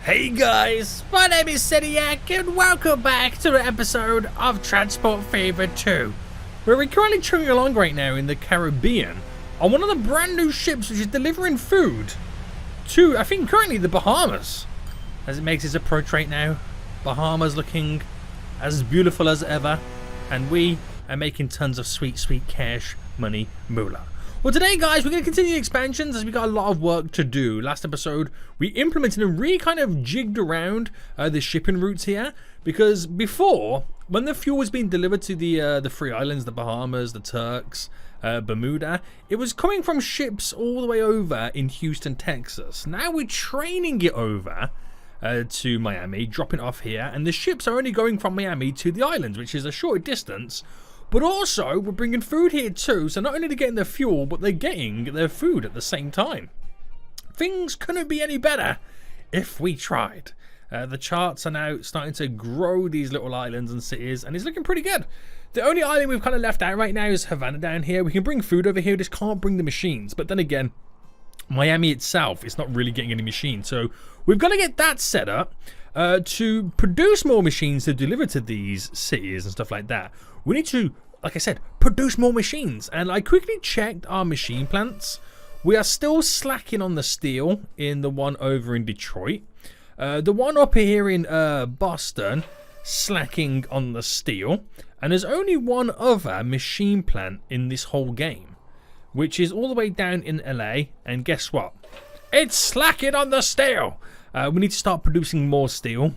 Hey guys, my name is Seniac and welcome back to an episode of Transport Fever 2, where we're currently chugging along right now in the Caribbean on one of the brand new ships which is delivering food to, I think, currently the Bahamas, as it makes its approach right now. Bahamas looking as beautiful as ever, and we are making tons of sweet, sweet cash money moolah. Well, today, guys, we're going to continue the expansions as we got a lot of work to do. Last episode, we implemented and really kind of jigged around the shipping routes here, because before, when the fuel was being delivered to the free islands, the Bahamas, the Turks, Bermuda, it was coming from ships all the way over in Houston, Texas. Now we're training it over to Miami, dropping off here, and the ships are only going from Miami to the islands, which is a short distance. But also, we're bringing food here too, so not only are they getting their fuel, but they're getting their food at the same time. Things couldn't be any better if we tried. The charts are now starting to grow these little islands and cities, and it's looking pretty good. The only island we've kind of left out right now is Havana down here. We can bring food over here, just can't bring the machines. But then again, Miami itself is not really getting any machines, so we've got to get that set up to produce more machines to deliver to these cities and stuff like that. We need to, like I said, produce more machines. And I quickly checked our machine plants. We are still slacking on the steel in the one over in Detroit. The one up here in Boston, slacking on the steel. And there's only one other machine plant in this whole game, which is all the way down in LA. And guess what? It's slacking on the steel. We need to start producing more steel.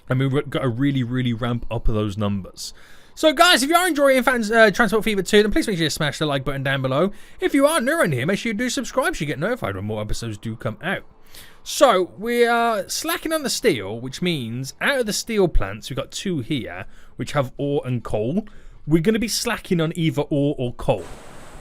And we've got to really, really ramp up those numbers. So guys, if you are enjoying Transport Fever 2, then please make sure you smash the like button down below. If you are new around here, make sure you do subscribe so you get notified when more episodes do come out. So, we are slacking on the steel, which means out of the steel plants, we've got two here, which have ore and coal. We're going to be slacking on either ore or coal.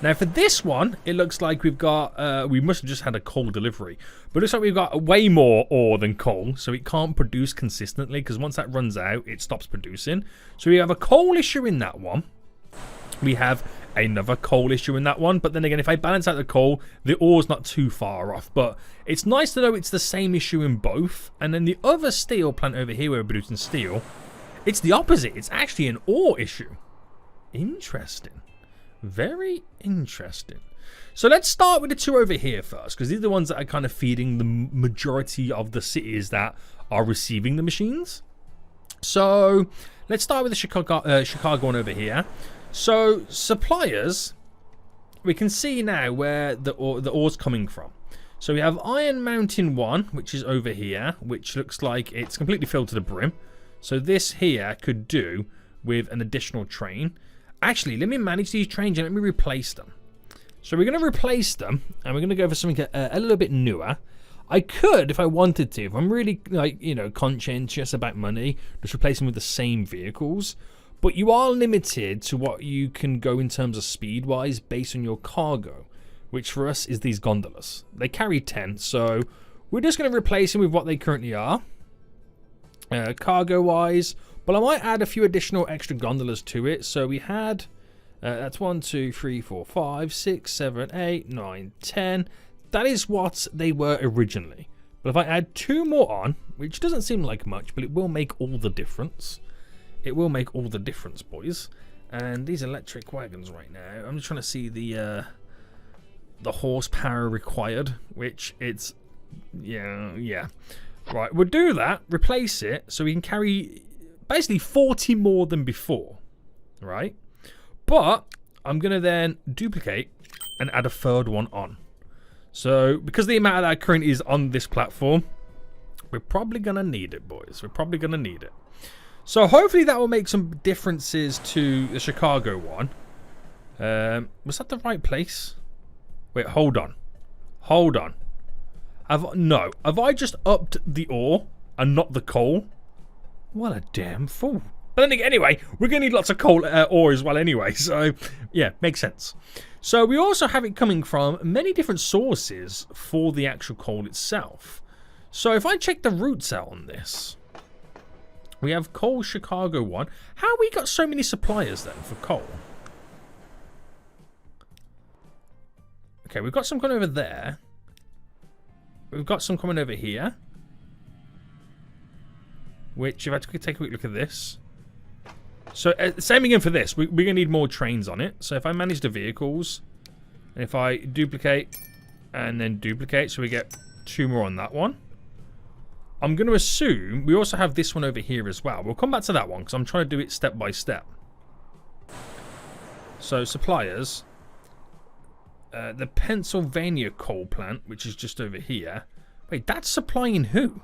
Now for this one, it looks like we've got, we must have just had a coal delivery, but it looks like we've got way more ore than coal, so it can't produce consistently, because once that runs out, it stops producing. So we have a coal issue in that one. We have another coal issue in that one, but then again, if I balance out the coal, the ore's not too far off, but it's nice to know it's the same issue in both. And then the other steel plant over here where we're producing steel, it's the opposite. It's actually an ore issue. Interesting. Very interesting. So let's start with the two over here first, because these are the ones that are kind of feeding the majority of the cities that are receiving the machines. So let's start with the Chicago one over here. So suppliers, we can see now where the ore's coming from. So we have Iron Mountain 1, which is over here, which looks like it's completely filled to the brim. So this here could do with an additional train. Actually, let me manage these trains and let me replace them. So we're going to replace them, and we're going to go for something a little bit newer. I could, if I wanted to, if I'm really, like, you know, conscientious about money, just replace them with the same vehicles. But you are limited to what you can go in terms of speed-wise based on your cargo, which for us is these gondolas. They carry 10, so we're just going to replace them with what they currently are, cargo-wise. But I might add a few additional extra gondolas to it. So we had, that's 1, 2, 3, 4, 5, 6, 7, 8, 9, 10. That is what they were originally. But if I add 2 more on, which doesn't seem like much, but it will make all the difference. It will make all the difference, boys. And these electric wagons right now, I'm just trying to see the horsepower required, which it's, yeah. Right, we'll do that, replace it, so we can carry basically 40 more than before, right? But I'm going to then duplicate and add a third one on. So because the amount of that current is on this platform, we're probably going to need it, boys. We're probably going to need it. So hopefully that will make some differences to the Chicago one. Was that the right place? Wait, hold on. Hold on. Have I just upped the ore and not the coal? What a damn fool. But then again, anyway, we're going to need lots of coal ore as well anyway. So, yeah, makes sense. So we also have it coming from many different sources for the actual coal itself. So if I check the routes out on this, we have Coal Chicago 1. How have we got so many suppliers then for coal? Okay, we've got some coming over there. We've got some coming over here. Which, if I take a quick look at this. So, same again for this. We're going to need more trains on it. So, if I manage the vehicles, and if I duplicate and then duplicate, so we get 2 more on that one. I'm going to assume we also have this one over here as well. We'll come back to that one because I'm trying to do it step by step. So, suppliers. The Pennsylvania coal plant, which is just over here. Wait, that's supplying who?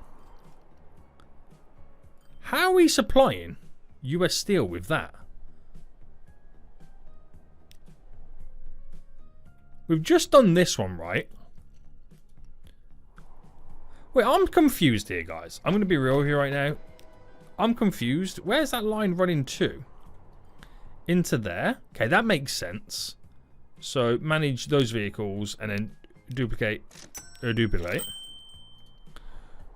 How are we supplying US Steel with that? We've just done this one, right? Wait, I'm confused here, guys. I'm going to be real here right now. I'm confused. Where's that line running to? Into there. Okay, that makes sense. So, manage those vehicles and then duplicate. Duplicate.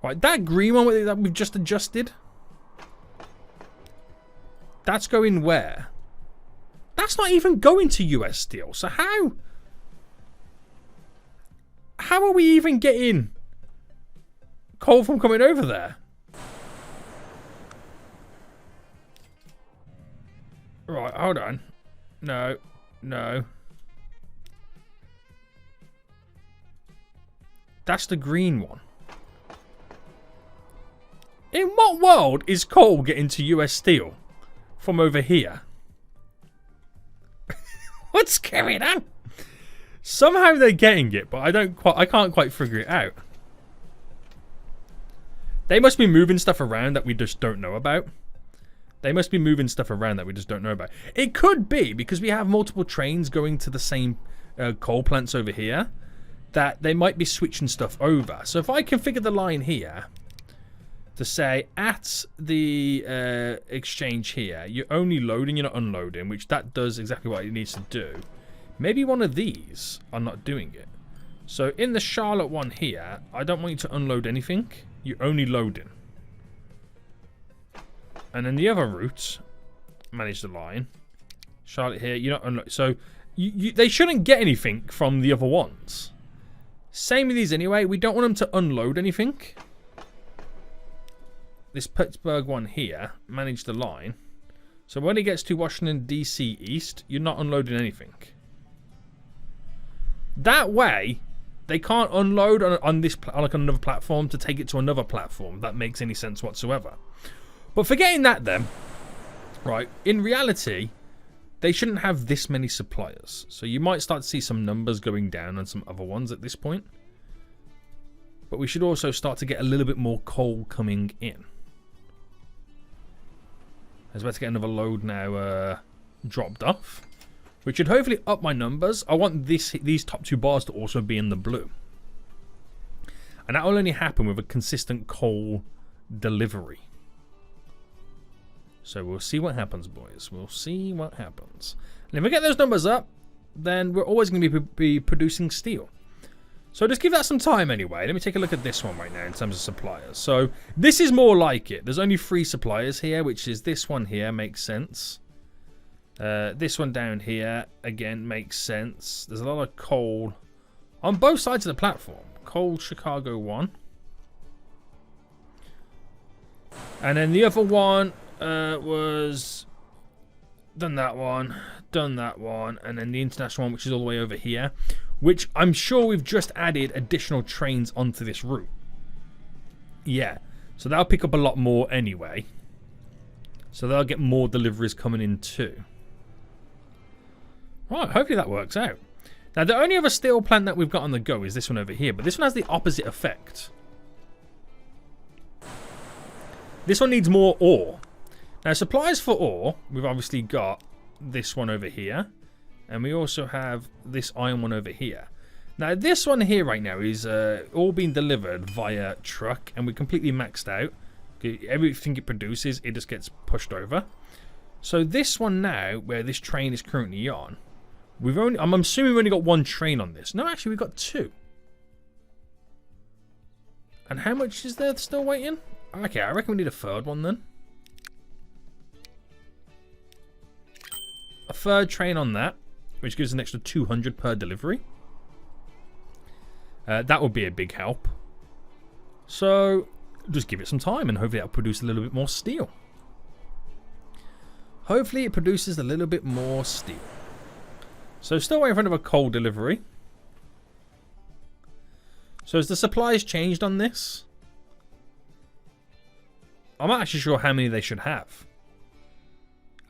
Right, that green one that we've just adjusted. That's going where? That's not even going to US Steel. So how are we even getting coal from coming over there? Right, hold on. No. That's the green one. In what world is coal getting to US Steel from over here? What's going on? Somehow they're getting it, but I can't quite figure it out. They must be moving stuff around that we just don't know about. It could be because we have multiple trains going to the same coal plants over here that they might be switching stuff over. So if I configure the line here to say at the exchange here, you're only loading, you're not unloading, which that does exactly what it needs to do. Maybe one of these are not doing it. So in the Charlotte one here, I don't want you to unload anything. You're only loading. And then the other route, manage the line. Charlotte here, you're not unloading. So they shouldn't get anything from the other ones. Same with these anyway. We don't want them to unload anything. This Pittsburgh one here, manage the line. So when it gets to Washington, D.C. East, you're not unloading anything. That way, they can't unload on like another platform to take it to another platform. If that makes any sense whatsoever. But forgetting that then, right, in reality, they shouldn't have this many suppliers. So you might start to see some numbers going down on some other ones at this point. But we should also start to get a little bit more coal coming in. I was about to get another load now dropped off, which should hopefully up my numbers. I want these top 2 bars to also be in the blue. And that will only happen with a consistent coal delivery. So we'll see what happens, boys. We'll see what happens. And if we get those numbers up, then we're always going to be producing steel. So just give that some time anyway. Let me take a look at this one right now in terms of suppliers. So this is more like it. There's only 3 suppliers here, which is this one here. Makes sense. This one down here, again, makes sense. There's a lot of coal on both sides of the platform. Coal Chicago 1. And then the other one was done that one, and then the international one, which is all the way over here, which I'm sure we've just added additional trains onto this route. Yeah, so that'll pick up a lot more anyway. So they'll get more deliveries coming in too. Right, hopefully that works out. Now, the only other steel plant that we've got on the go is this one over here, but this one has the opposite effect. This one needs more ore. Now, supplies for ore, we've obviously got this one over here, and we also have this iron one over here. Now, this one here right now is all being delivered via truck, and we're completely maxed out. Everything it produces, it just gets pushed over. So this one now, where this train is currently on, I'm assuming we've only got 1 train on this. No, actually, we've got 2. And how much is there still waiting? Okay, I reckon we need a 3rd one then. A 3rd train on that, which gives an extra 200 per delivery. That would be a big help. So just give it some time and hopefully that'll produce a little bit more steel. Hopefully it produces a little bit more steel. So still waiting for another coal delivery. So has the supplies changed on this? I'm not actually sure how many they should have.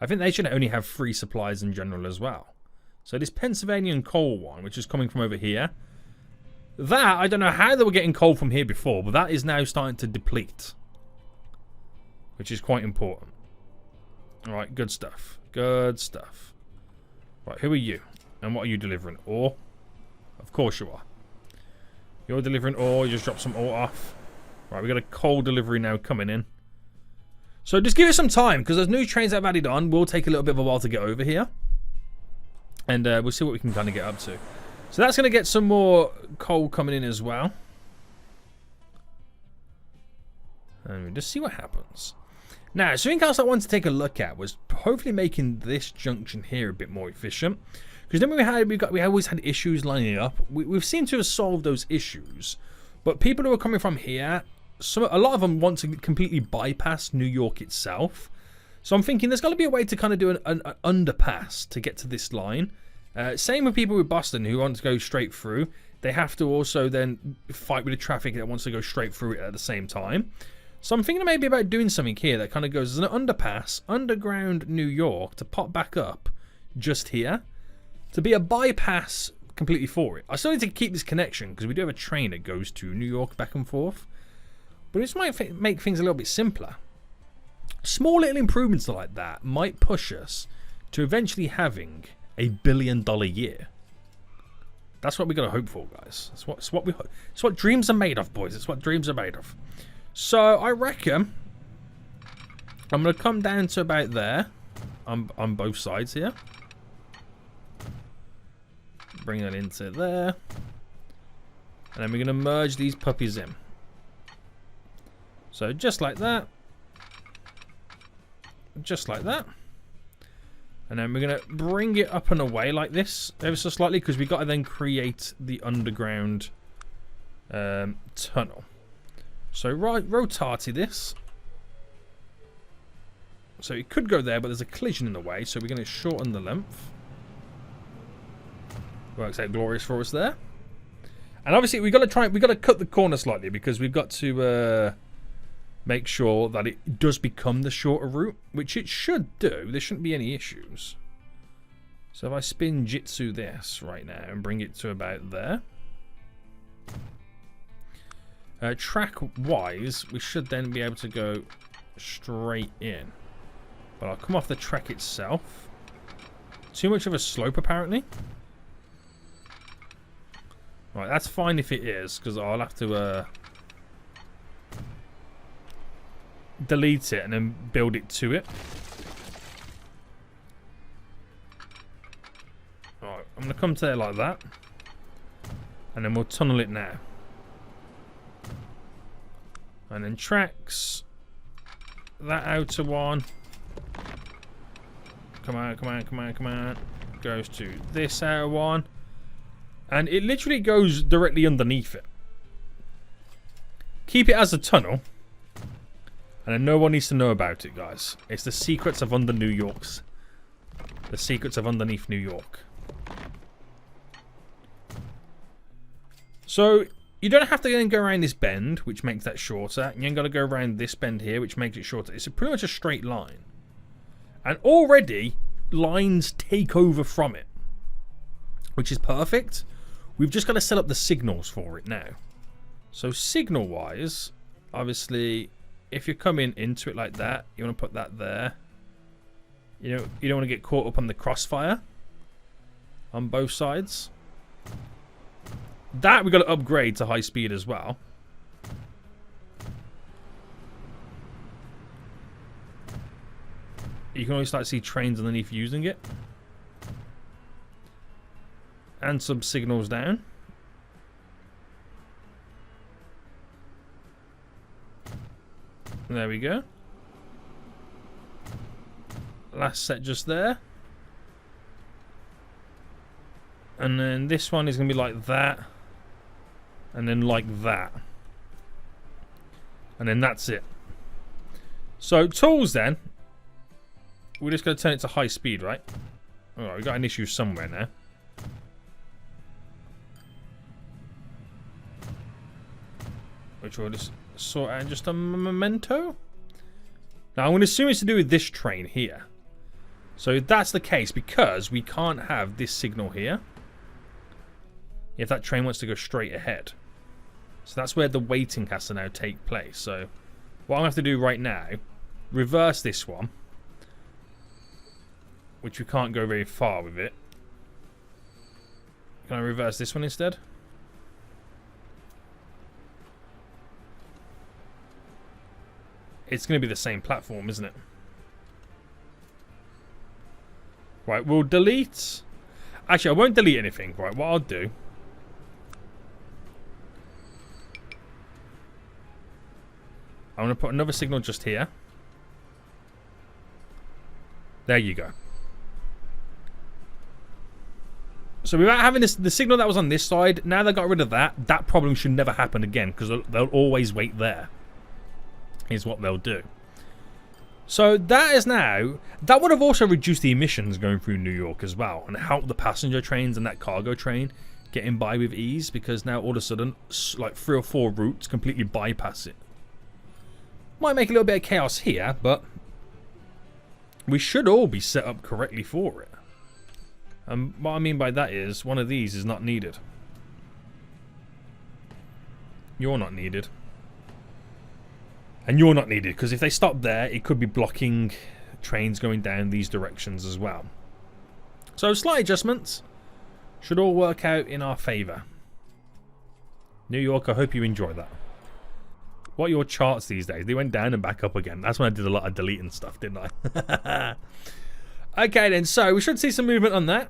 I think they should only have 3 supplies in general as well. So this Pennsylvanian coal one, which is coming from over here. That, I don't know how they were getting coal from here before, but that is now starting to deplete. Which is quite important. Alright, good stuff. Good stuff. Right, who are you? And what are you delivering? Ore? Of course you are. You're delivering ore, you just drop some ore off. Right, we got a coal delivery now coming in. So just give it some time, because those new trains I've added on will take a little bit of a while to get over here. And we'll see what we can kind of get up to. So that's going to get some more coal coming in as well. And we'll just see what happens. Now, something else I wanted to take a look at was hopefully making this junction here a bit more efficient. Because then we always had issues lining up. We've seemed to have solved those issues. But people who are coming from here, a lot of them want to completely bypass New York itself. So I'm thinking there's got to be a way to kind of do an underpass to get to this line. Same with people with Boston who want to go straight through. They have to also then fight with the traffic that wants to go straight through it at the same time. So I'm thinking maybe about doing something here that kind of goes as an underpass, underground New York, to pop back up just here. To be a bypass completely for it. I still need to keep this connection because we do have a train that goes to New York back and forth. But this might make things a little bit simpler. Small little improvements like that might push us to eventually having $1 billion year. That's what we got to hope for, guys. It's what dreams are made of, boys. It's what dreams are made of. So I reckon I'm going to come down to about there on both sides here. Bring that into there. And then we're going to merge these puppies in. So just like that. Just like that. And then we're going to bring it up and away like this ever so slightly, because we've got to then create the underground tunnel. So rotate this. So it could go there, but there's a collision in the way, so we're going to shorten the length. Works out glorious for us there. And obviously we've got to cut the corner slightly, because we've got to make sure that it does become the shorter route, which it should do. There shouldn't be any issues. So if I spin Jitsu this right now and bring it to about there. Track-wise, we should then be able to go straight in. But I'll come off the track itself. Too much of a slope, apparently. Right, that's fine if it is, because I'll have to delete it and then build it to it. Alright, I'm going to come to there like that. And then we'll tunnel it now. And then tracks. That outer one. Come on, come on, come on, come on. Goes to this outer one. And it literally goes directly underneath it. Keep it as a tunnel. And then no one needs to know about it, guys. It's the secrets of under New York's. The secrets of underneath New York. So, you don't have to then go around this bend, which makes that shorter. You ain't got to go around this bend here, which makes it shorter. It's pretty much a straight line. And already, lines take over from it. Which is perfect. We've just got to set up the signals for it now. So, signal-wise, obviously, if you're coming into it like that, you want to put that there. You know, you don't want to get caught up on the crossfire on both sides. That we've got to upgrade to high speed as well. You can always start to see trains underneath using it. And some signals down. There we go. Last set just there. And then this one is going to be like that. And then like that. And then that's it. So, tools then. We're just going to turn it to high speed, right? Alright, we've got an issue somewhere now. Which we'll just sort out in just a memento. Now, I'm going to assume it's to do with this train here. So, if that's the case, because we can't have this signal here. If that train wants to go straight ahead. So, that's where the waiting has to now take place. So, what I'm going to have to do right now, reverse this one. Which we can't go very far with it. Can I reverse this one instead? It's going to be the same platform, isn't it? Right, we'll delete... Actually, I won't delete anything. Right, what I'll do... I'm going to put another signal just here. There you go. So without having this, the signal that was on this side, now they got rid of that, that problem should never happen again, because they'll always wait there. Is what they'll do. So that is now, that would have also reduced the emissions going through New York as well, and helped the passenger trains and that cargo train getting by with ease, because now all of a sudden, like 3 or 4 routes completely bypass it. Might make a little bit of chaos here, but we should all be set up correctly for it. And what I mean by that is, one of these is not needed. You're not needed. And you're not needed, because if they stop there, it could be blocking trains going down these directions as well. So slight adjustments should all work out in our favour. New York, I hope you enjoy that. What are your charts these days? They went down and back up again. That's when I did a lot of deleting stuff, didn't I? Okay then, so we should see some movement on that.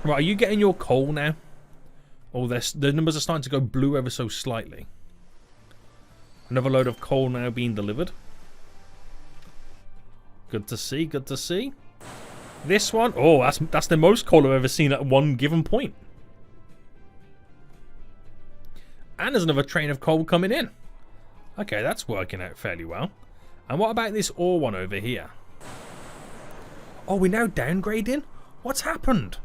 Right, are you getting your coal now? Oh, the numbers are starting to go blue ever so slightly. Another load of coal now being delivered. Good to see, good to see. This one, oh, that's the most coal I've ever seen at one given point. And there's another train of coal coming in. Okay, that's working out fairly well. And what about this ore one over here? Oh, we're now downgrading? What's happened?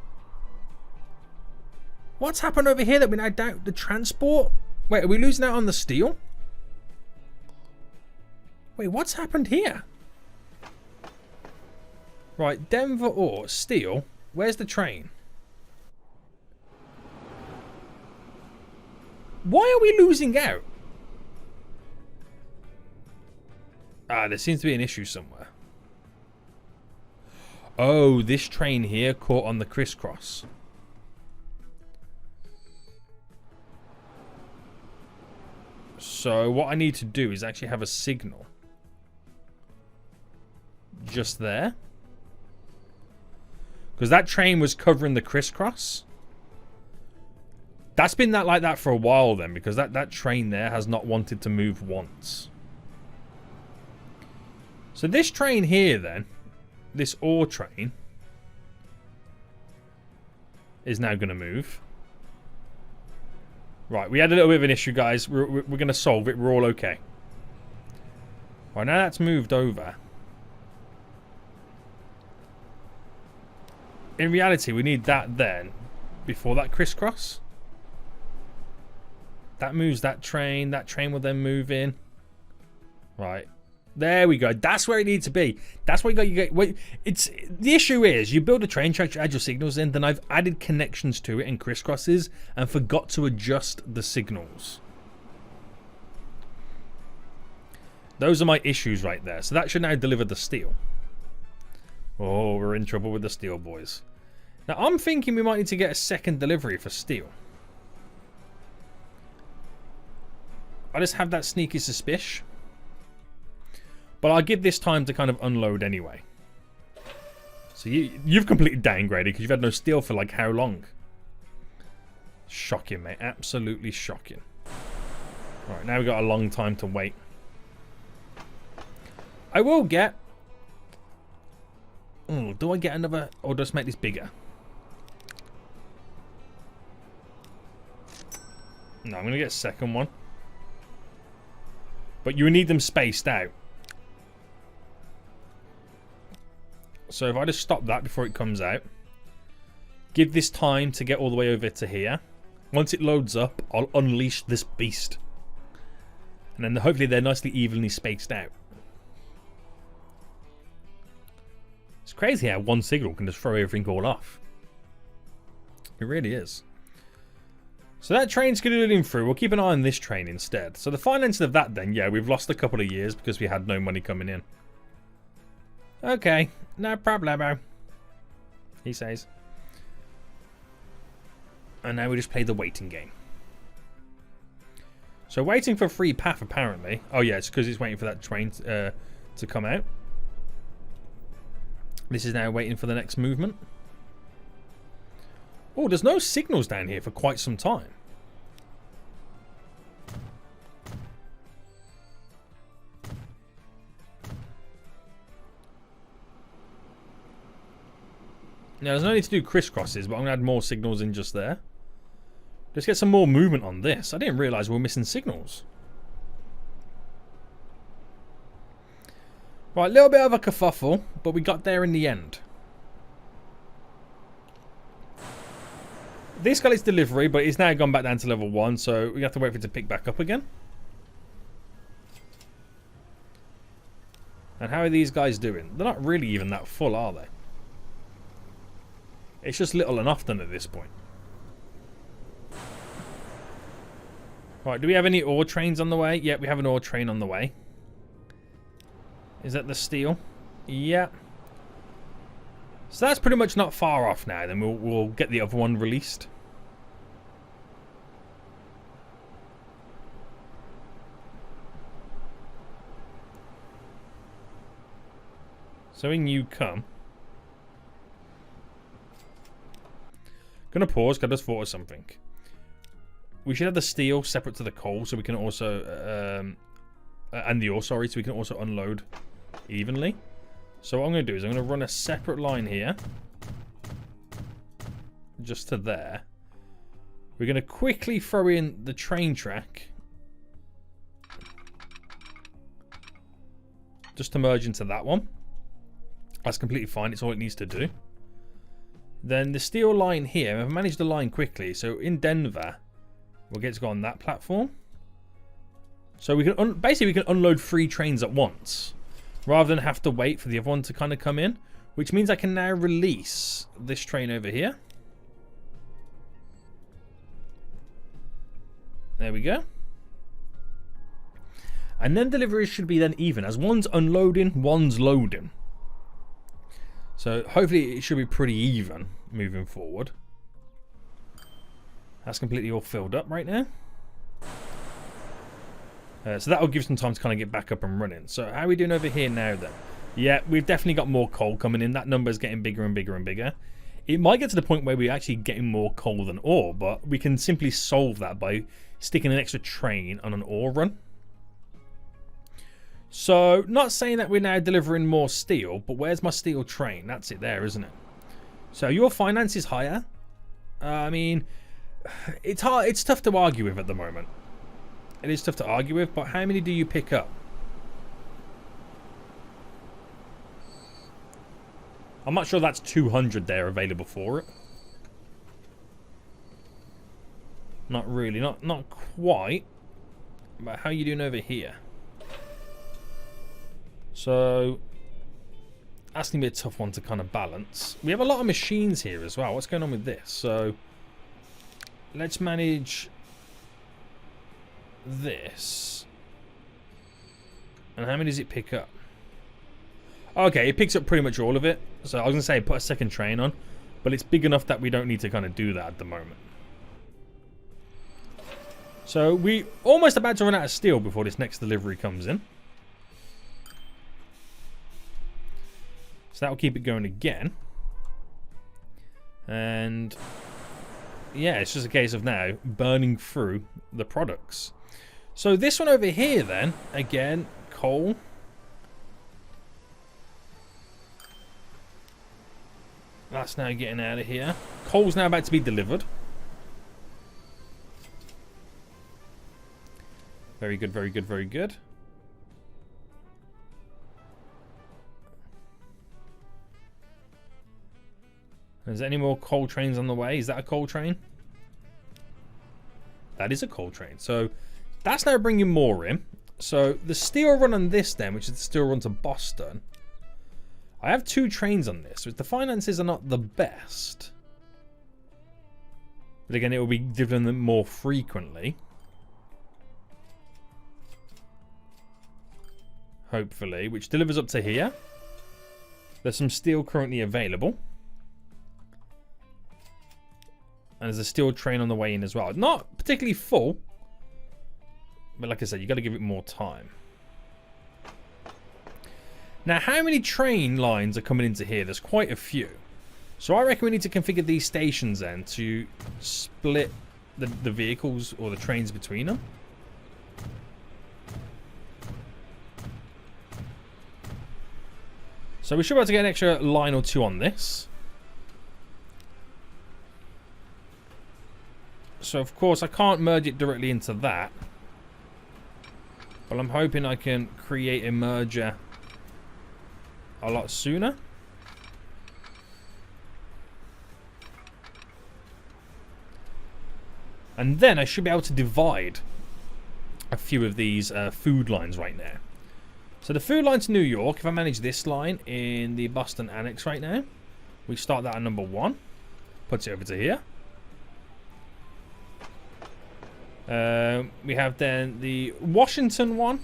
What's happened over here that we're now down the transport? Wait, are we losing out on the steel? Wait, what's happened here? Right, Denver ore, steel. Where's the train? Why are we losing out? Ah, there seems to be an issue somewhere. Oh, this train here caught on the crisscross. So what I need to do is actually have a signal. Just there. Because that train was covering the crisscross. That's been like that for a while then, because that train there has not wanted to move once. So this train here then, this ore train, is now going to move. Right, we had a little bit of an issue, guys. We're going to solve it. We're all okay. Right, now that's moved over. In reality, we need that then before that crisscross. That moves that train. That train will then move in. Right. There we go. That's where it needs to be. That's where you get. Wait, it's the issue is you build a train track, you add your signals in, then I've added connections to it and crisscrosses and forgot to adjust the signals. Those are my issues right there. So that should now deliver the steel. Oh, we're in trouble with the steel, boys. Now I'm thinking we might need to get a second delivery for steel. I just have that sneaky suspicion. But I'll give this time to kind of unload anyway. So you've completely downgraded because you've had no steel for like how long? Shocking, mate. Absolutely shocking. Right, now we've got a long time to wait. I will get... Oh, do I get another... Or just make this bigger? No, I'm going to get a second one. But you need them spaced out. So if I just stop that before it comes out. Give this time to get all the way over to here. Once it loads up, I'll unleash this beast. And then hopefully they're nicely evenly spaced out. It's crazy how one signal can just throw everything all off. It really is. So that train's skedaddling through. We'll keep an eye on this train instead. So the financing of that then, yeah, we've lost a couple of years because we had no money coming in. Okay, no problemo, he says. And now we just play the waiting game. So waiting for free path apparently. Oh yeah, it's because it's waiting for that train to come out. This is now waiting for the next movement. Oh, there's no signals down here for quite some time. Now, there's no need to do crisscrosses, but I'm going to add more signals in just there. Let's get some more movement on this. I didn't realise we were missing signals. Right, a little bit of a kerfuffle, but we got there in the end. This got its delivery, but it's now gone back down to level 1, so we have to wait for it to pick back up again. And how are these guys doing? They're not really even that full, are they? It's just little and often at this point. Right, do we have any ore trains on the way? Yeah, we have an ore train on the way. Is that the steel? Yeah. So that's pretty much not far off now. Then we'll get the other one released. So in you come. Gonna pause because I just thought of something. We should have the steel separate to the coal so we can also and the ore, sorry, so we can also unload evenly. So what I'm going to do is I'm going to run a separate line here. Just to there. We're going to quickly throw in the train track. Just to merge into that one. That's completely fine. It's all it needs to do. Then the steel line here. I've managed the line quickly. So in Denver, we'll get to go on that platform. So we can basically we can unload 3 trains at once. Rather than have to wait for the other one to kind of come in. Which means I can now release this train over here. There we go. And then deliveries should be then even. As one's unloading, one's loading. So hopefully it should be pretty even moving forward. That's completely all filled up right now. So that will give some time to kind of get back up and running. So how are we doing over here now then? Yeah, we've definitely got more coal coming in. That number is getting bigger and bigger and bigger. It might get to the point where we're actually getting more coal than ore, but we can simply solve that by sticking an extra train on an ore run. So, not saying that we're now delivering more steel, but where's my steel train? That's it there, isn't it? So your finance is higher. I mean, it's hard. It's tough to argue with at the moment. It is tough to argue with, but how many do you pick up? I'm not sure that's 200 there available for it. Not really, not quite. But how are you doing over here? So that's gonna be a tough one to kind of balance. We have a lot of machines here as well. What's going on with this? So let's manage this. And how many does it pick up? Okay, it picks up pretty much all of it. So I was gonna say put a second train on, but it's big enough that we don't need to kind of do that at the moment. So we almost about to run out of steel before this next delivery comes in. So that will keep it going again. And yeah, it's just a case of now burning through the products. So this one over here then, again, coal. That's now getting out of here. Coal's now about to be delivered. Very good, very good, very good. Is there any more coal trains on the way? Is that a coal train? That is a coal train. So that's now bringing more in. So the steel run on this then, which is the steel run to Boston. I have 2 trains on this, which the finances are not the best. But again, it will be given them more frequently. Hopefully, which delivers up to here. There's some steel currently available. And there's a steel train on the way in as well. Not particularly full. But like I said, you got to give it more time. Now, how many train lines are coming into here? There's quite a few. So I reckon we need to configure these stations then to split the vehicles or the trains between them. So we should be able to get an extra line or 2 on this. So of course I can't merge it directly into that. But I'm hoping I can create a merger a lot sooner. And then I should be able to divide a few of these food lines right now. So the food line to New York, if I manage this line in the Boston Annex right now, we start that at number 1. Puts it over to here. We have then the Washington one.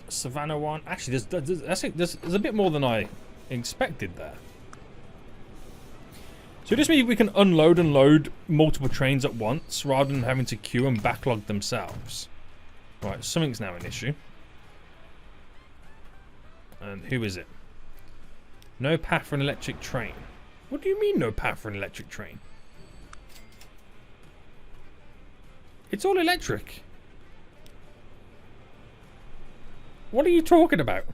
Savannah one. Actually, there's a bit more than I expected there. So this means we can unload and load multiple trains at once rather than having to queue and backlog themselves. Right, something's now an issue. And who is it? No path for an electric train. What do you mean no path for an electric train? It's all electric. What are you talking about?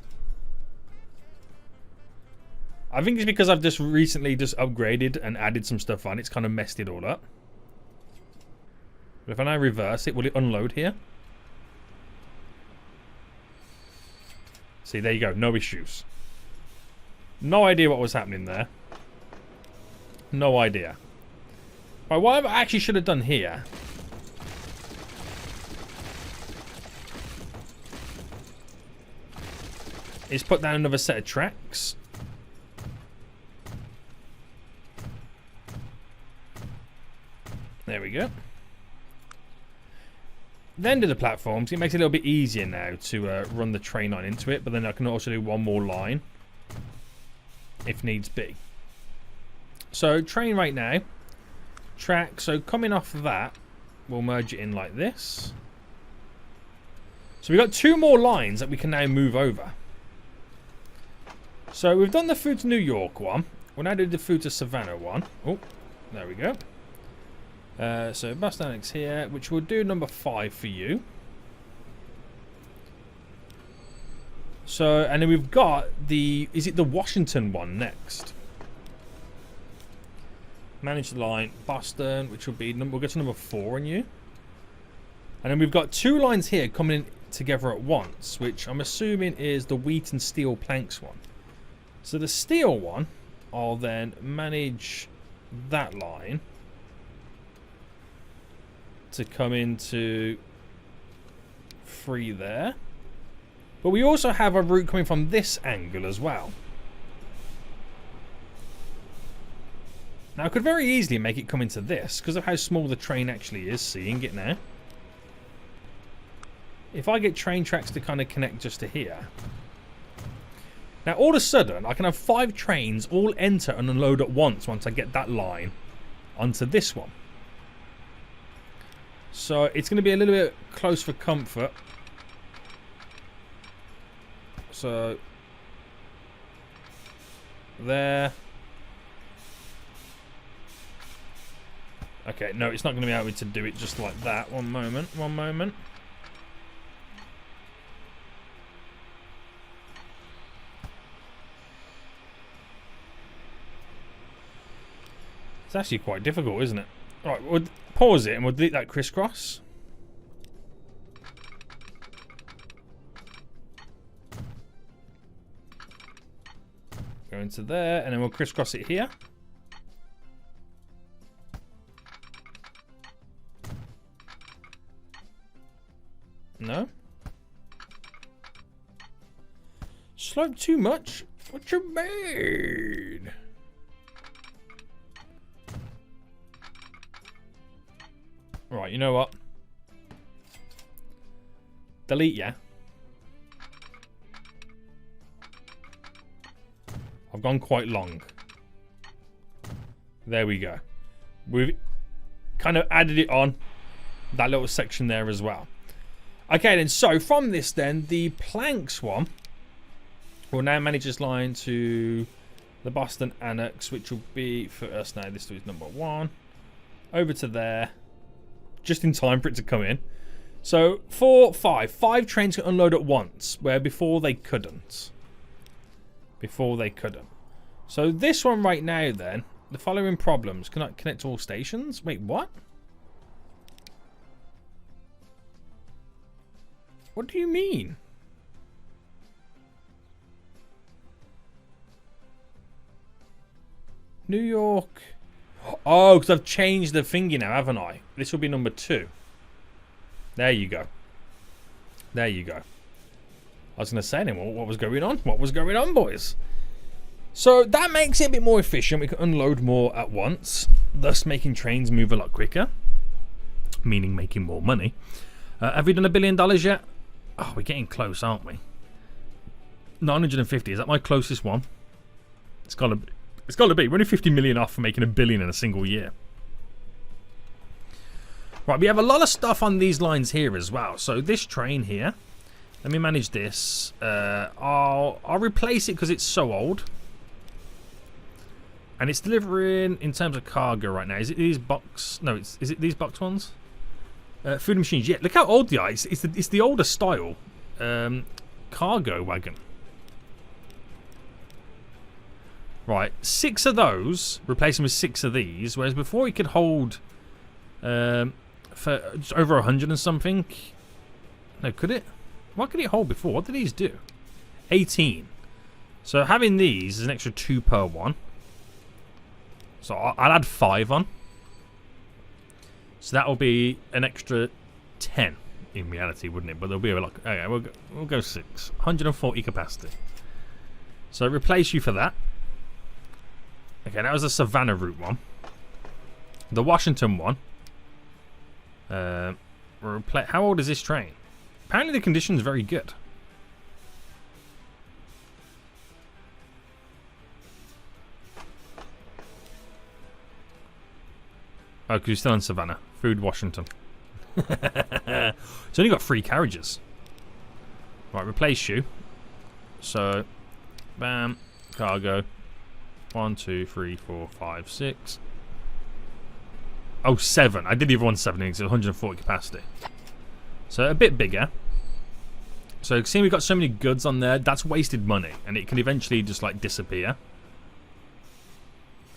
I think it's because I've just recently upgraded and added some stuff on. It's kind of messed it all up. But if I now reverse it, will it unload here? See, there you go. No issues. No idea what was happening there. No idea. Right, what I actually should have done here is put down another set of tracks. There we go. Then do the platforms. It makes it a little bit easier now to run the train line into it, but then I can also do one more line if needs be. So train right now, track. So coming off of that, we'll merge it in like this. So we've got 2 more lines that we can now move over. So we've done the food to New York one. We'll now do the food to Savannah one. Oh, there we go. So bus annex here, which will do number 5 for you. So, and then we've got the, is it the Washington one next? Manage the line, Boston, which will be, we'll get to number 4 on you. And then we've got 2 lines here coming in together at once, which I'm assuming is the wheat and steel planks one. So the steel one, I'll then manage that line to come into 3 there. But we also have a route coming from this angle as well. Now I could very easily make it come into this because of how small the train actually is, seeing it now. If I get train tracks to kind of connect just to here. Now all of a sudden I can have 5 trains all enter and unload at once I get that line onto this one. So it's going to be a little bit close for comfort. So there. Okay, no, it's not going to be able to do it just like that. One moment, one moment. It's actually quite difficult, isn't it? Right, we'll pause it and we'll delete that crisscross. Go into there, and then we'll crisscross it here. No? Slope too much? What you mean? Right, you know what? Delete, yeah. I've gone quite long. There we go. We've kind of added it on that little section there as well. Okay, then, so from this then, the planks one will now manage this line to the Boston Annex, which will be for us now. This is number 1. Over to there. Just in time for it to come in. So, 4, 5. 5 trains can unload at once, where before they couldn't. So, this one right now then, the following problems. Cannot connect to all stations? Wait, what? What do you mean? New York. Oh, because I've changed the thingy now, haven't I? This will be number 2. There you go. There you go. I was going to say then, what was going on? What was going on, boys? So that makes it a bit more efficient. We can unload more at once, thus making trains move a lot quicker, meaning making more money. Have we done $1 billion yet? Oh, we're getting close, aren't we? 950. Is that my closest one? It's got to be. We're only 50 million off for making $1 billion in a single year. Right, we have a lot of stuff on these lines here as well. So this train here, let me manage this. I'll replace it because it's so old. And it's delivering in terms of cargo right now. Is it these box? No, is it these box ones? Food machines. Yeah, look how old they are. It's the older style cargo wagon. Right, 6 of those, replace them with 6 of these, whereas before it could hold for just over 100 and something. No, could it? What could it hold before? What did these do? 18. So having these is an extra 2 per one. So I'll add 5 on. So that will be an extra 10 in reality, wouldn't it? But there'll be a like, okay, we'll go 6. 140 capacity. So replace you for that. Okay, that was the Savannah route one. The Washington one. How old is this train? Apparently the condition's very good. Oh, because you're still in Savannah. Food Washington. It's only got 3 carriages. Right, replace you. So, bam, cargo. 1, 2, 3, 4, 5, 6. Oh, 7. I did the other one 7 because it's 140 capacity. So a bit bigger. So seeing we've got so many goods on there, that's wasted money, and it can eventually just like disappear.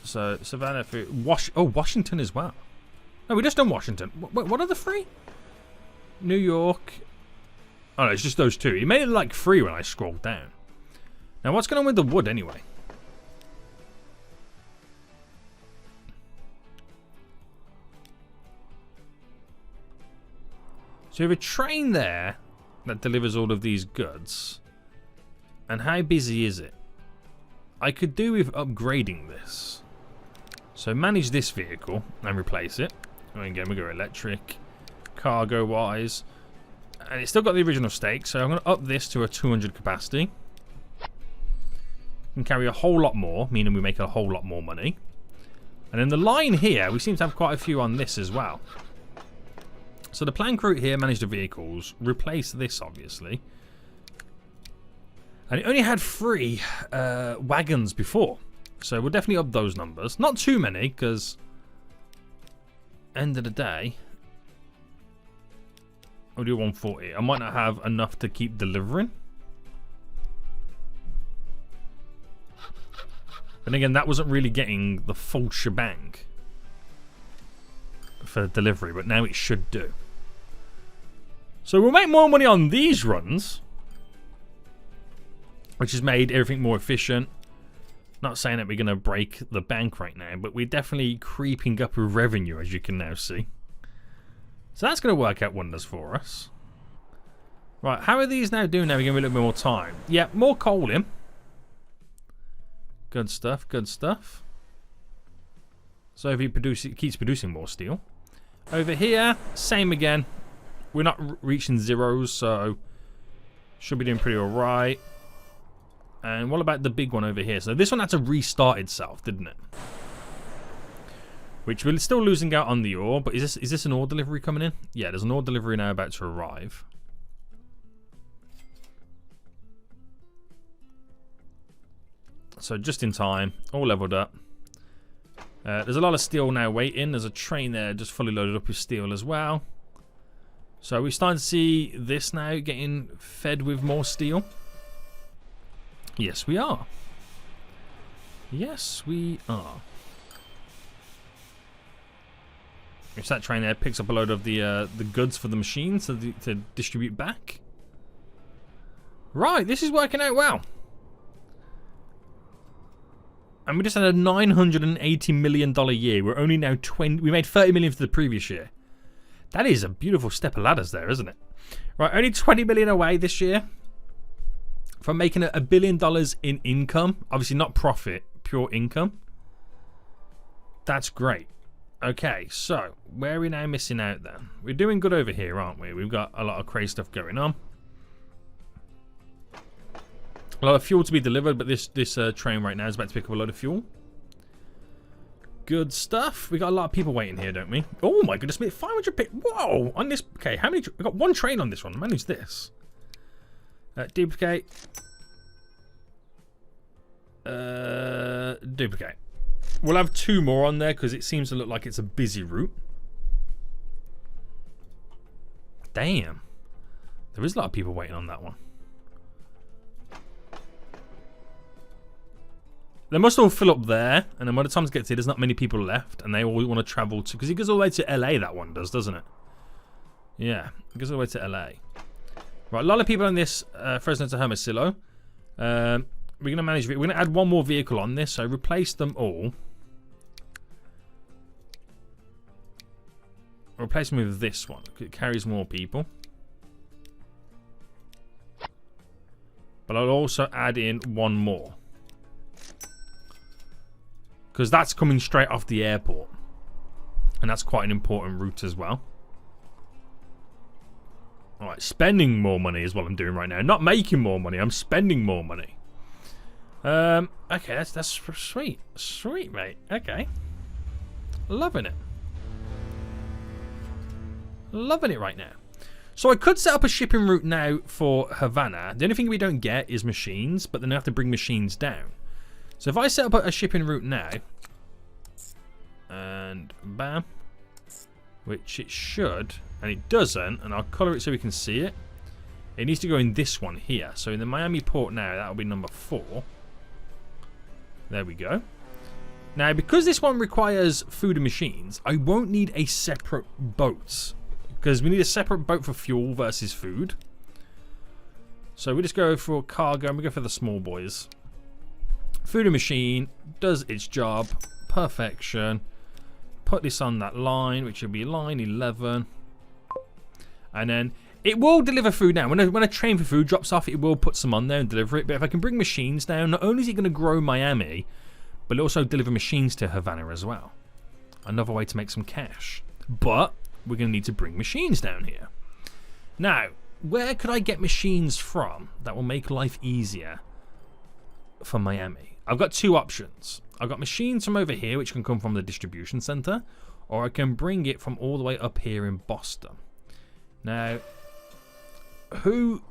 So Savannah, Washington as well. No, we just done Washington. What are the 3? New York. Oh no, it's just those 2. It made it like 3 when I scrolled down. Now what's going on with the wood anyway? So we have a train there that delivers all of these goods. And how busy is it? I could do with upgrading this. So manage this vehicle and replace it. And again, we go electric, cargo wise. And it's still got the original stake, so I'm going to up this to a 200 capacity. Can carry a whole lot more, meaning we make a whole lot more money. And then the line here, we seem to have quite a few on this as well. So the plank route here, manage the vehicles, replace this obviously. And it only had 3 wagons before. So we'll definitely up those numbers. Not too many, because end of the day, I'll do 140. I might not have enough to keep delivering. And again, that wasn't really getting the full shebang for delivery, but now it should do. So we'll make more money on these runs, which has made everything more efficient. Not saying that we're going to break the bank right now, but we're definitely creeping up with revenue, as you can now see. So that's going to work out wonders for us. Right, how are these now doing now? We're going to a little bit more time. Yeah, more coal in. Good stuff, good stuff. So if it keeps producing more steel. Over here, same again. We're not reaching zeros, so should be doing pretty alright. And what about the big one over here? So this one had to restart itself, didn't it? Which we're still losing out on the ore, but is this an ore delivery coming in? Yeah, there's an ore delivery now about to arrive. So just in time, all leveled up. There's a lot of steel now waiting. There's a train there just fully loaded up with steel as well. So we're starting to see this now getting fed with more steel. Yes, we are. Yes, we are. If that train there picks up a load of the goods for the machines to distribute back. Right, this is working out well. And we just had a $980 million year. We're only now we made 30 million for the previous year. That is a beautiful step of ladders there, isn't it? Right, only 20 million away this year from making $1 billion in income. Obviously not profit, pure income. That's great. Okay, so where are we now missing out then? We're doing good over here, aren't we? We've got a lot of crazy stuff going on. A lot of fuel to be delivered, but this train right now is about to pick up a load of fuel. Good stuff. We got a lot of people waiting here, don't we? Oh my goodness me, 500 pick. Whoa! On this, okay, how many? We got one train on this one. Man, who's this? Duplicate. Duplicate. We'll have 2 more on there because it seems to look like it's a busy route. Damn. There is a lot of people waiting on that one. They must all fill up there, and then by the time it gets here, there's not many people left, and they all want to travel to... Because it goes all the way to LA, that one does, doesn't it? Yeah, it goes all the way to LA. Right, a lot of people on this Fresno to Hermosillo. We're going to manage... We're going to add 1 more vehicle on this, so replace them all. Replace them with this one. It carries more people. But I'll also add in 1 more. Because that's coming straight off the airport. And that's quite an important route as well. Alright, spending more money is what I'm doing right now. Not making more money, I'm spending more money. Okay, that's sweet. Sweet, mate. Okay. Loving it. Loving it right now. So I could set up a shipping route now for Havana. The only thing we don't get is machines, but then I have to bring machines down. So if I set up a shipping route now, and bam, which it should, and it doesn't, and I'll colour it so we can see it. It needs to go in this one here. So in the Miami port now, that'll be number 4. There we go. Now, because this one requires food and machines, I won't need a separate boat. Because we need a separate boat for fuel versus food. So we just go for cargo, and we go for the small boys. Food and machine does its job. Perfection. Put this on that line, which will be line 11. And then it will deliver food now. When a train for food drops off, it will put some on there and deliver it. But if I can bring machines down, not only is it going to grow Miami, but it'll also deliver machines to Havana as well. Another way to make some cash. But we're going to need to bring machines down here. Now, where could I get machines from that will make life easier for Miami? I've got 2 options. I've got machines from over here, which can come from the distribution center, or I can bring it from all the way up here in Boston. Now, who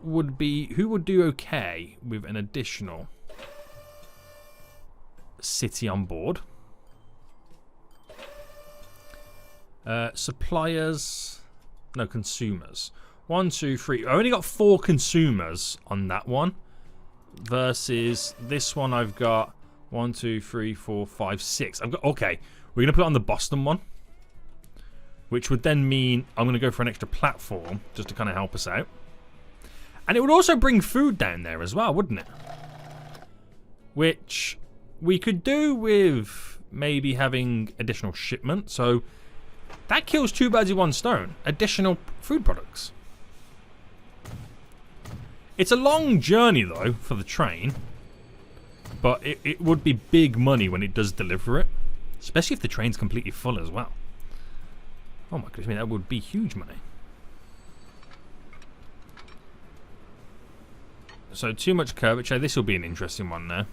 would do okay with an additional city on board? Suppliers, no, consumers. 1, 2, 3. I only got 4 consumers on that one. Versus this one, I've got 1, 2, 3, 4, 5, 6. I've got, okay, we're gonna put it on the Boston one, which would then mean I'm gonna go for an extra platform just to kind of help us out, and it would also bring food down there as well, wouldn't it? Which we could do with maybe having additional shipment. So that kills 2 birds with 1 stone. Additional food products. It's a long journey though for the train. But it would be big money when it does deliver it. Especially if the train's completely full as well. Oh my goodness, I mean, that would be huge money. So too much curvature. This will be an interesting one now.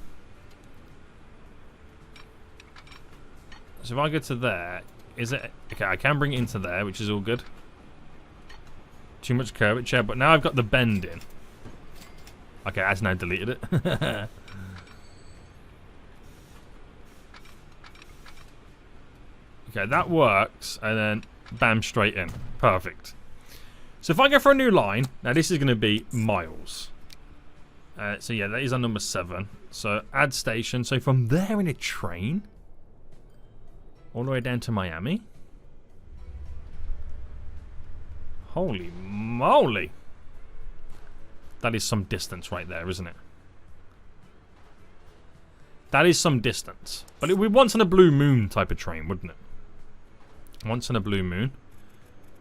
So if I go to there, is it... Okay, I can bring it into there, which is all good. Too much curvature, but now I've got the bend in. Okay, that's now deleted it. Okay, that works, and then bam, straight in. Perfect. So if I go for a new line, now this is going to be miles. So yeah, that is on number 7. So add station. So from there in a train, all the way down to Miami. Holy moly. That is some distance right there, isn't it? That is some distance. But it would be once in a blue moon type of train, wouldn't it? Once in a blue moon.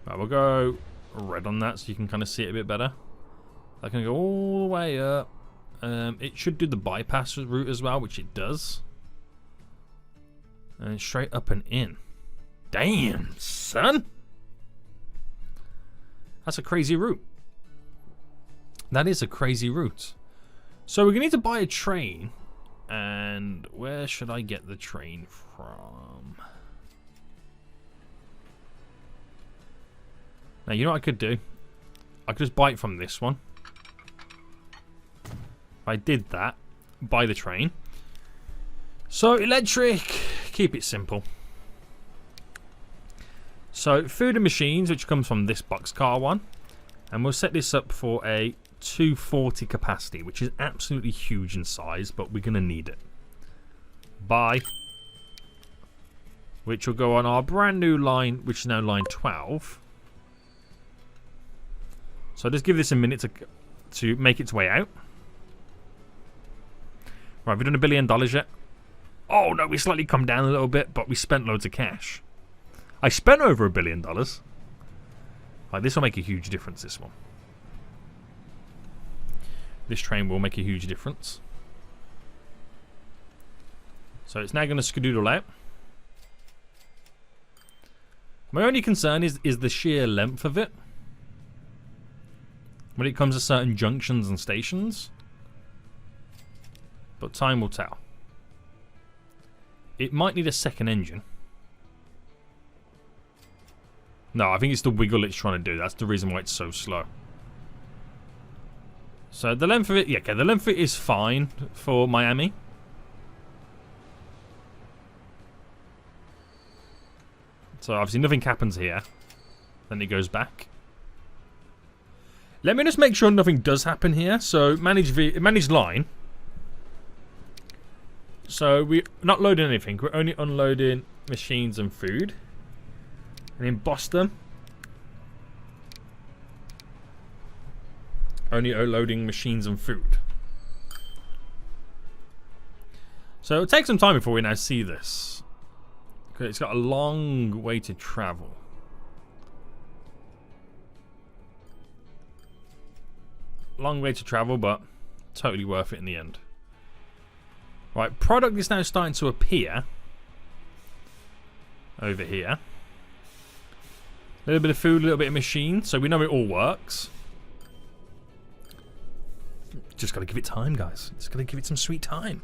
Right, we'll go red on that so you can kind of see it a bit better. I can go all the way up. It should do the bypass route as well, which it does. And straight up and in. Damn, son. That's a crazy route. That is a crazy route. So we're going to need to buy a train. And where should I get the train from? Now, you know what I could do? I could just buy it from this one. If I did that, buy the train. So, electric, keep it simple. So, food and machines, which comes from this boxcar one. And we'll set this up for a 240 capacity, which is absolutely huge in size, but we're going to need it. Buy. Which will go on our brand new line, which is now line 12. So just give this a minute to make its way out. Right, have we done $1 billion yet? Oh no, we slightly come down a little bit, but we spent loads of cash. I spent over $1 billion. Right, this will make a huge difference, this one. This train will make a huge difference. So it's now going to skedoodle out. My only concern is the sheer length of it. When it comes to certain junctions and stations. But time will tell. It might need a second engine. No, I think it's the wiggle it's trying to do. That's the reason why it's so slow. So the length of it, yeah, okay, the length of it is fine for Miami. So obviously nothing happens here. Then it goes back. Let me just make sure nothing does happen here. So manage line. So we're not loading anything. We're only unloading machines and food. And in Boston, only loading machines and food. So it'll take some time before we now see this. Okay, it's got a long way to travel. Long way to travel, but totally worth it in the end. Right, product is now starting to appear over here. A little bit of food, a little bit of machine, so we know it all works. Just gotta give it time, guys. Just gotta give it some sweet time.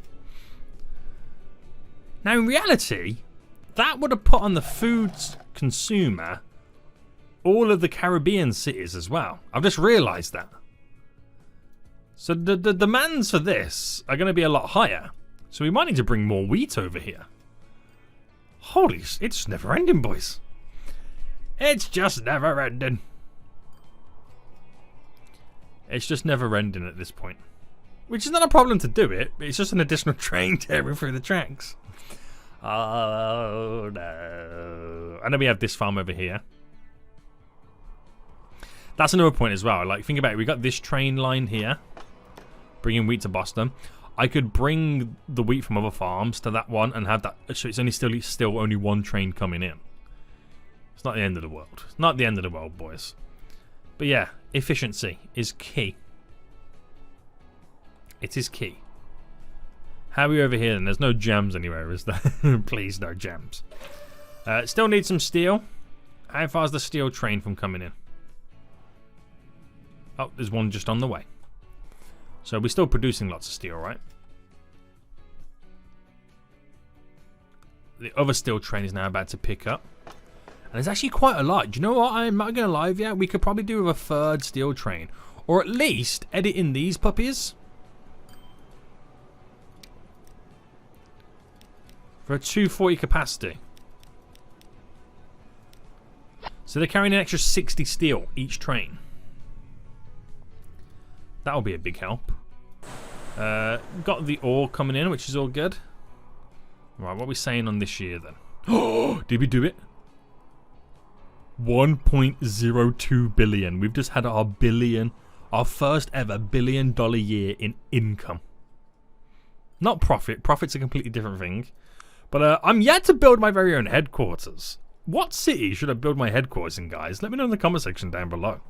Now, in reality, that would have put on the food consumer all of the Caribbean cities as well. I've just realised that. So the demands for this are going to be a lot higher. So we might need to bring more wheat over here. Holy, it's never ending, boys. It's just never ending. It's just never ending at this point. Which is not a problem to do it. It's just an additional train tearing through the tracks. Oh no. And then we have this farm over here. That's another point as well. Like, think about it. We got this train line here. Bringing wheat to Boston. I could bring the wheat from other farms to that one and have that. So it's only still only one train coming in. It's not the end of the world. It's not the end of the world, boys. But yeah, efficiency is key. It is key. How are we over here then? There's no gems anywhere, is there? Please, no gems. Still need some steel. How far is the steel train from coming in? Oh, there's one just on the way. So we're still producing lots of steel, right? The other steel train is now about to pick up. And there's actually quite a lot. Do you know what? I'm not going to lie with you. We could probably do with a third steel train. Or at least edit in these puppies. For a 240 capacity. So they're carrying an extra 60 steel each train. That'll be a big help. Got the ore coming in, which is all good. Right, what are we saying on this year then? Oh, did we do it? 1.02 billion. We've just had our first ever $1 billion year in income. Not profit. Profit's a completely different thing. But I'm yet to build my very own headquarters. What city should I build my headquarters in, guys? Let me know in the comment section down below.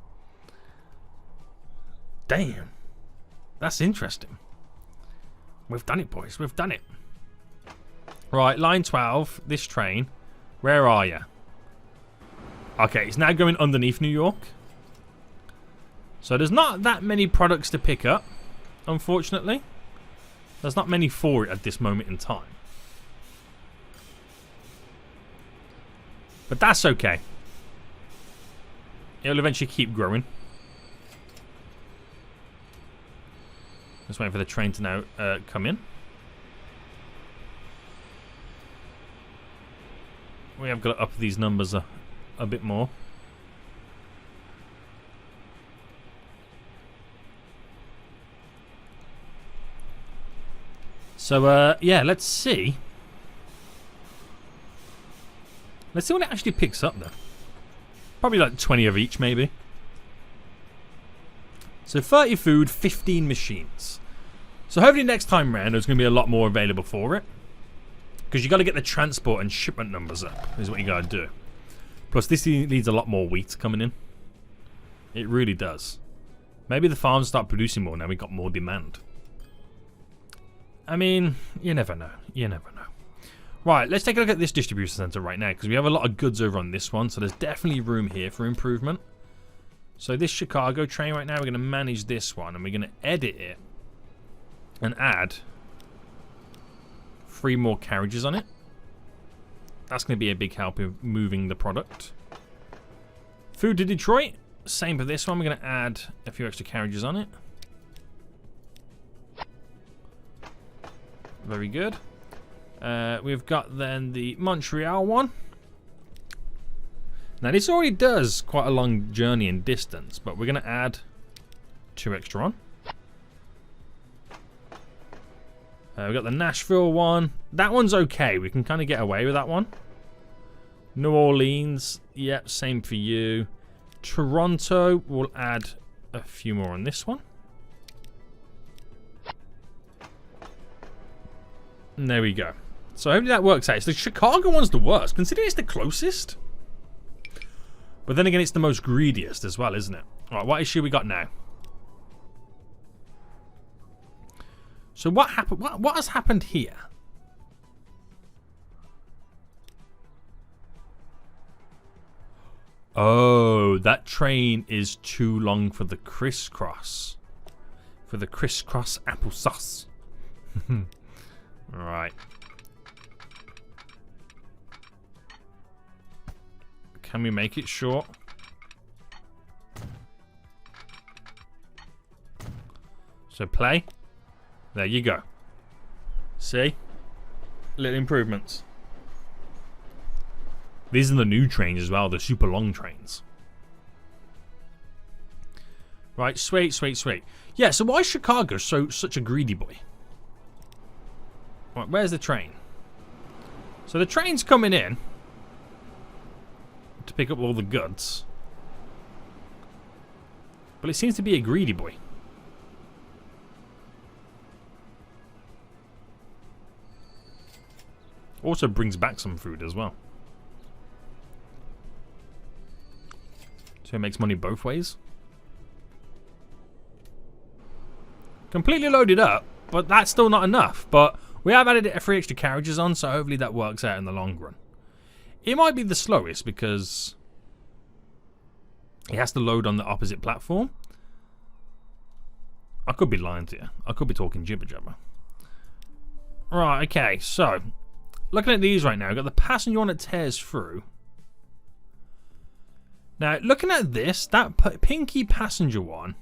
Damn. That's interesting. We've done it, boys. We've done it. Right, line 12. This train. Where are you? Okay, it's now going underneath New York. So there's not that many products to pick up, unfortunately. There's not many for it at this moment in time. But that's okay. It'll eventually keep growing. Just waiting for the train to now come in. We have got to up these numbers a bit more. So, yeah, let's see. Let's see when it actually picks up, though. Probably like 20 of each, maybe. So 30 food, 15 machines. So hopefully next time round there's going to be a lot more available for it. Because you got to get the transport and shipment numbers up, is what you got to do. Plus this needs a lot more wheat coming in. It really does. Maybe the farms start producing more now we got more demand. I mean, you never know. You never know. Right, let's take a look at this distribution center right now, because we have a lot of goods over on this one, so there's definitely room here for improvement. So this Chicago train right now, we're going to manage this one, and we're going to edit it and add 3 more carriages on it. That's going to be a big help in moving the product. Food to Detroit, same for this one. We're going to add a few extra carriages on it. Very good. We've got then the Montreal one. Now this already does quite a long journey in distance, but we're going to add 2 extra on. We've got the Nashville one. That one's okay. We can kind of get away with that one. New Orleans. Yep, same for you. Toronto. We'll add a few more on this one. And there we go. So hopefully that works out. So the Chicago one's the worst, considering it's the closest. But then again, it's the most greediest as well, isn't it? Alright, what issue we got now? So what happened? What has happened here? Oh, that train is too long for the crisscross. For the crisscross applesauce. Right. Can we make it short? So play. There you go. See? Little improvements. These are the new trains as well, the super long trains. Right, sweet, sweet, sweet. Yeah, so why is Chicago such a greedy boy? Right, where's the train? So the train's coming in to pick up all the goods. But it seems to be a greedy boy. Also brings back some food as well. So it makes money both ways. Completely loaded up, but that's still not enough. But we have added 3 extra carriages on, so hopefully that works out in the long run. It might be the slowest because it has to load on the opposite platform. I could be lying to you. I could be talking jibber jabber. Right, okay, so looking at these right now, we've got the passenger one that tears through. Now, looking at this, that pinky passenger one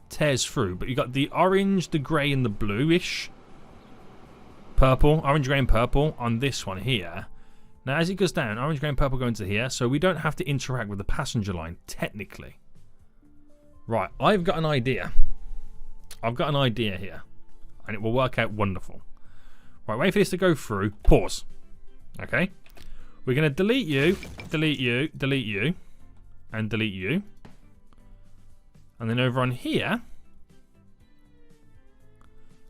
tears through, but you've got the orange, the grey, and the bluish purple, orange, grey, and purple on this one here. Now, as it goes down, orange, grey, and purple go into here, so we don't have to interact with the passenger line, technically. Right, I've got an idea. I've got an idea here, and it will work out wonderful. Right, wait for this to go through. Pause. Okay. We're going to delete you, delete you, delete you, and delete you. And then over on here,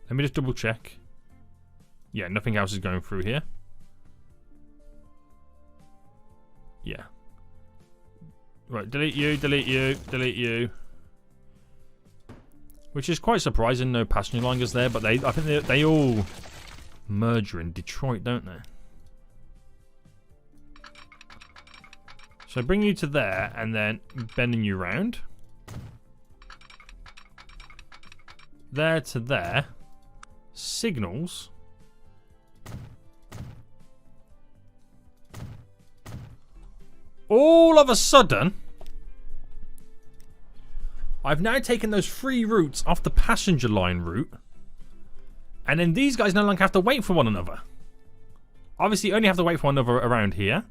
let me just double check. Yeah, nothing else is going through here. Yeah. Right, delete you, delete you, delete you. Which is quite surprising, no passenger line goes there, but I think they all merge in Detroit, don't they? So bring you to there and then bending you round. There to there. Signals. All of a sudden, I've now taken those 3 routes off the passenger line route. And then these guys no longer have to wait for one another. Obviously, only have to wait for one another around here.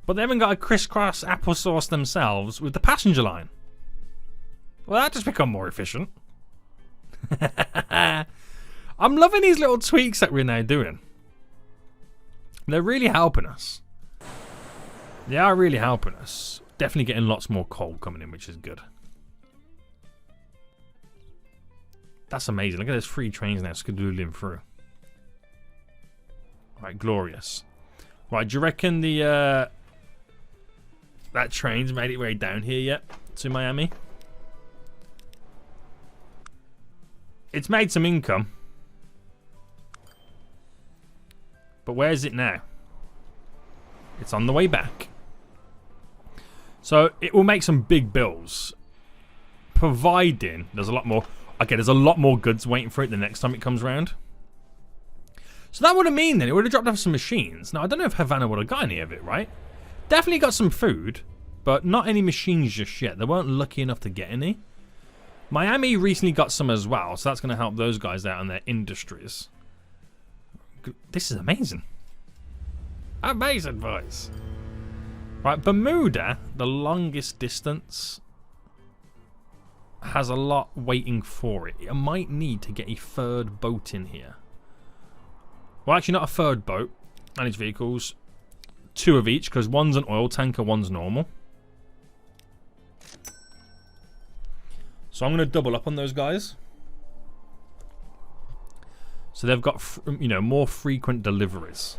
But they haven't got to crisscross applesauce themselves with the passenger line. Well, that just become more efficient. I'm loving these little tweaks that we're now doing. They're really helping us. They are really helping us. Definitely getting lots more coal coming in, which is good. That's amazing. Look at those 3 trains now skedoodling through. Right, glorious. Right, do you reckon the that train's made its way down here yet to Miami? It's made some income. But where is it now? It's on the way back. So it will make some big bills. Providing there's a lot more. Okay, there's a lot more goods waiting for it the next time it comes around. So that would have mean then it would have dropped off some machines. Now I don't know if Havana would have got any of it, right? Definitely got some food, but not any machines just yet. They weren't lucky enough to get any. Miami recently got some as well, so that's going to help those guys out in their industries. This is amazing. Amazing, boys. Right, Bermuda, the longest distance, has a lot waiting for it. It might need to get a 3rd boat in here. Well, actually, not a 3rd boat. Managed vehicles. 2 of each, because one's an oil tanker, one's normal. So I'm going to double up on those guys. So they've got, you know, more frequent deliveries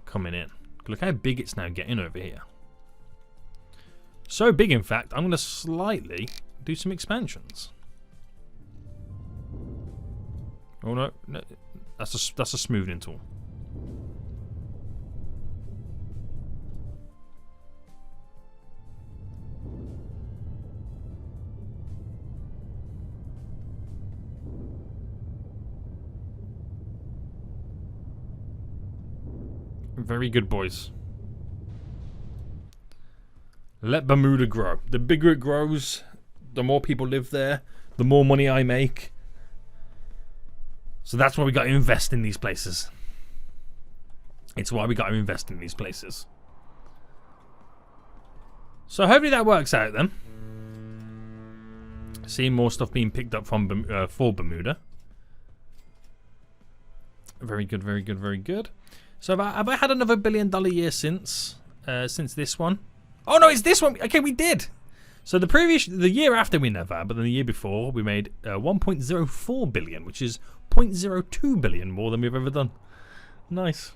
coming in. Look how big it's now getting over here. So big, in fact, I'm going to slightly do some expansions. Oh no, no, that's a smoothing tool. Very good, boys. Let Bermuda grow. The bigger it grows, the more people live there, the more money I make. So that's why we got to invest in these places. It's why we got to invest in these places. So hopefully that works out then. Seeing more stuff being picked up from for Bermuda. Very good, very good, very good. So have I had another $1 billion year since this one? Oh no, it's this one. Okay, we did. So the year after we never, but then the year before we made 1.04 billion, which is 0.02 billion more than we've ever done. Nice.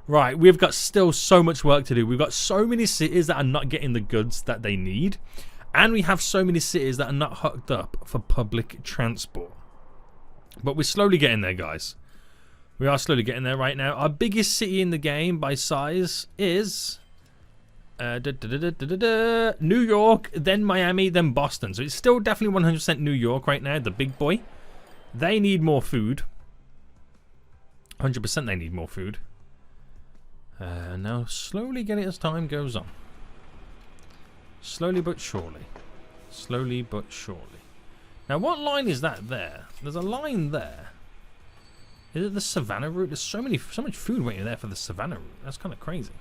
Right, we've got still so much work to do. We've got so many cities that are not getting the goods that they need. And we have so many cities that are not hooked up for public transport. But we're slowly getting there, guys. We are slowly getting there right now. Our biggest city in the game by size is New York, then Miami, then Boston. So it's still definitely 100% New York right now, the big boy. They need more food. 100% they need more food. Now slowly get it as time goes on. Slowly but surely. Slowly but surely. Now what line is that there? There's a line there. Is it the Savannah route? There's so much food waiting there for the Savannah route. That's kind of crazy.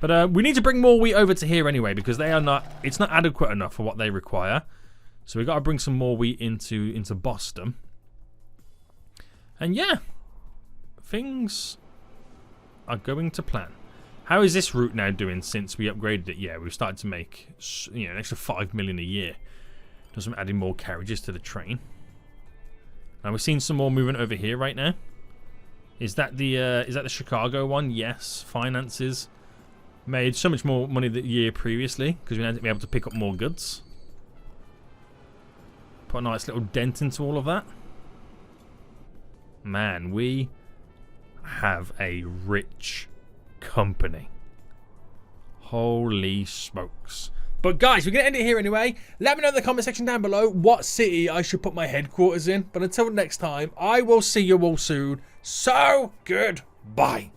But we need to bring more wheat over to here anyway, because they are not. It's not adequate enough for what they require. So we got to bring some more wheat into Boston. And yeah, things are going to plan. How is this route now doing since we upgraded it? Yeah, we've started to make an extra 5 million a year. Just from adding more carriages to the train. Now we're seeing some more movement over here right now. Is that the Chicago one? Yes. Finances made so much more money the year previously because we had to be able to pick up more goods. Put a nice little dent into all of that. Man, we have a rich company. Holy smokes. But guys, we're going to end it here anyway. Let me know in the comment section down below what city I should put my headquarters in. But until next time, I will see you all soon. So, goodbye.